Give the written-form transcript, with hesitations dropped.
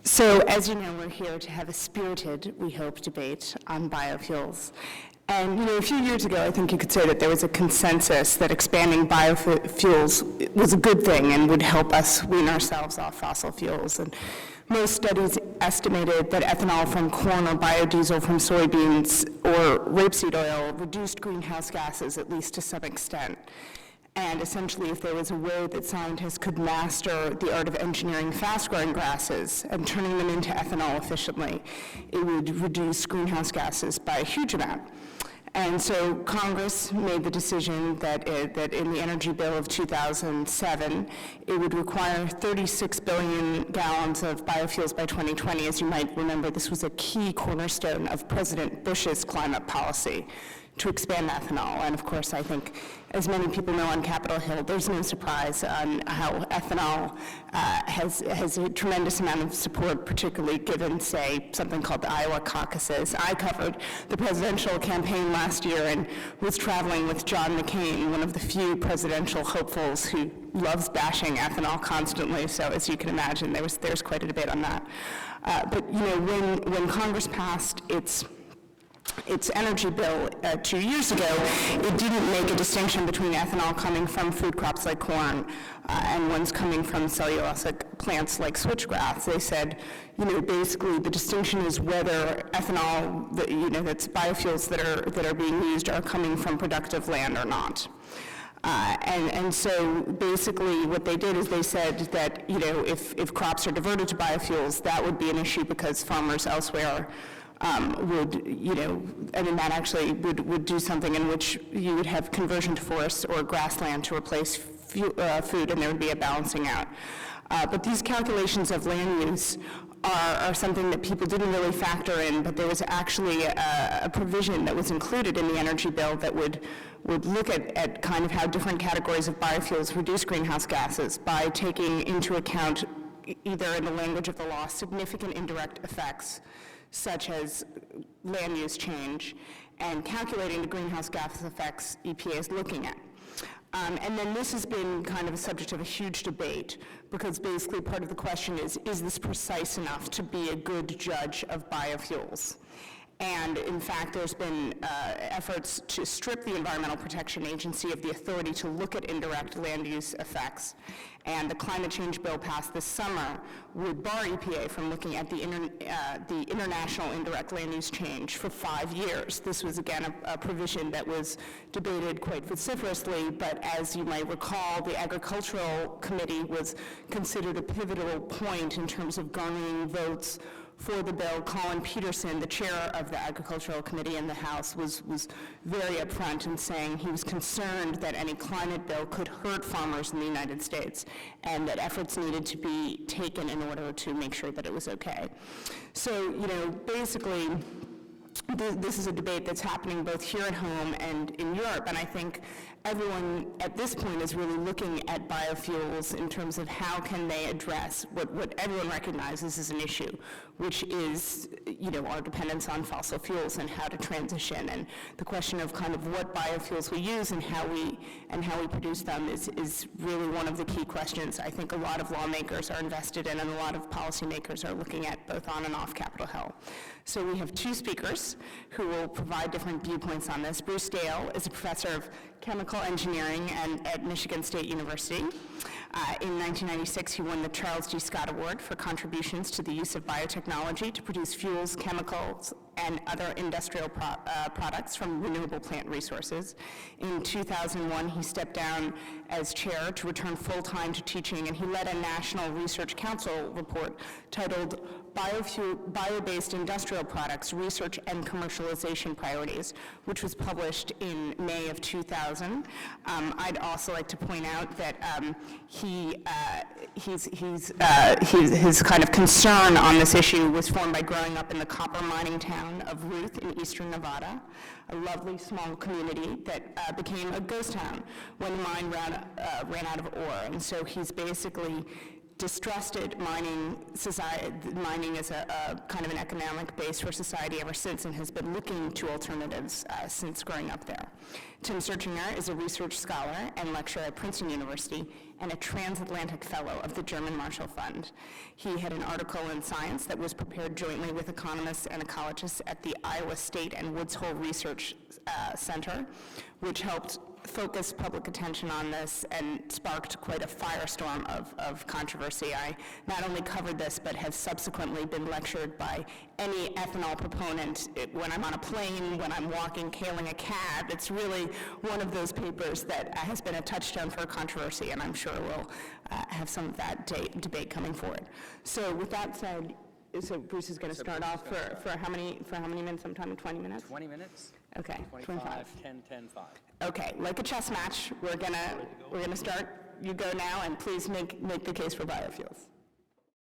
So, as you know, we're here to have a spirited, we hope, debate on biofuels. And, a few years ago, I think you could say that there was a consensus that expanding biofuels was a good thing and would help us wean ourselves off fossil fuels. And most studies estimated that ethanol from corn or biodiesel from soybeans or rapeseed oil reduced greenhouse gases, at least to some extent. And essentially, if there was a way that scientists could master the art of engineering fast-growing grasses and turning them into ethanol efficiently, it would reduce greenhouse gases by a huge amount. And so Congress made the decision that in the Energy Bill of 2007, it would require 36 billion gallons of biofuels by 2020. As you might remember, this was a key cornerstone of President Bush's climate policy to expand ethanol. And of course, I think, as many people know on Capitol Hill, there's no surprise on how ethanol has a tremendous amount of support, particularly given, say, something called the Iowa caucuses. I covered the presidential campaign last year and was traveling with John McCain, one of the few presidential hopefuls who loves bashing ethanol constantly. So as you can imagine, there's quite a debate on that. But when Congress passed its energy bill 2 years ago, it didn't make a distinction between ethanol coming from food crops like corn and ones coming from cellulosic plants like switchgrass. They said, basically the distinction is whether ethanol, that's biofuels that are being used are coming from productive land or not. And so basically what they did is they said that, if crops are diverted to biofuels, that would be an issue because farmers elsewhere that actually would do something in which you would have conversion to forest or grassland to replace food, and there would be a balancing out. But these calculations of land use are something that people didn't really factor in, but there was actually a provision that was included in the energy bill that would look at kind of how different categories of biofuels reduce greenhouse gases by taking into account, either in the language of the law, significant indirect effects, such as land use change, and calculating the greenhouse gas effects EPA is looking at. And then this has been kind of a subject of a huge debate, because basically part of the question is this precise enough to be a good judge of biofuels? And in fact, there's been efforts to strip the Environmental Protection Agency of the authority to look at indirect land use effects. And the climate change bill passed this summer would bar EPA from looking at the international indirect land use change for 5 years. This was, again, a provision that was debated quite vociferously, but as you might recall, the Agricultural Committee was considered a pivotal point in terms of garnering votes for the bill. Colin Peterson, the chair of the Agricultural Committee in the House, was very upfront in saying he was concerned that any climate bill could hurt farmers in the United States and that efforts needed to be taken in order to make sure that it was okay. So, basically, this is a debate that's happening both here at home and in Europe, and I think everyone at this point is really looking at biofuels in terms of how can they address what everyone recognizes as an issue, which is, our dependence on fossil fuels and how to transition, and the question of kind of what biofuels we use and how we produce them is really one of the key questions I think a lot of lawmakers are invested in and a lot of policymakers are looking at both on and off Capitol Hill. So we have two speakers who will provide different viewpoints on this. Bruce Dale is a professor of chemical engineering at Michigan State University. In 1996, he won the Charles G. Scott Award for contributions to the use of biotechnology to produce fuels, chemicals, and other industrial products from renewable plant resources. In 2001, he stepped down as chair to return full-time to teaching, and he led a National Research Council report titled Bio-Based Industrial Products, Research and Commercialization Priorities, which was published in May of 2000. I'd also like to point out that his kind of concern on this issue was formed by growing up in the copper mining town of Ruth in eastern Nevada, a lovely small community that became a ghost town when the mine ran out of ore. And so he's basically distrusted mining society, mining as a kind of an economic base for society ever since, and has been looking to alternatives since growing up there. Tim Searchinger is a research scholar and lecturer at Princeton University and a transatlantic fellow of the German Marshall Fund. He had an article in Science that was prepared jointly with economists and ecologists at the Iowa State and Woods Hole Research Center, which helped focus public attention on this and sparked quite a firestorm of controversy. I not only covered this, but have subsequently been lectured by any ethanol proponent when I'm on a plane, when I'm walking, hailing a cab. It's really one of those papers that has been a touchstone for controversy, and I'm sure we'll have some of that debate coming forward. So with that said, so Bruce is going to start off for how many minutes? Sometime 20 minutes? 20 minutes. Okay. 25, 10, 10, 5. Okay, like a chess match, we're gonna start. You go now, and please make the case for biofuels.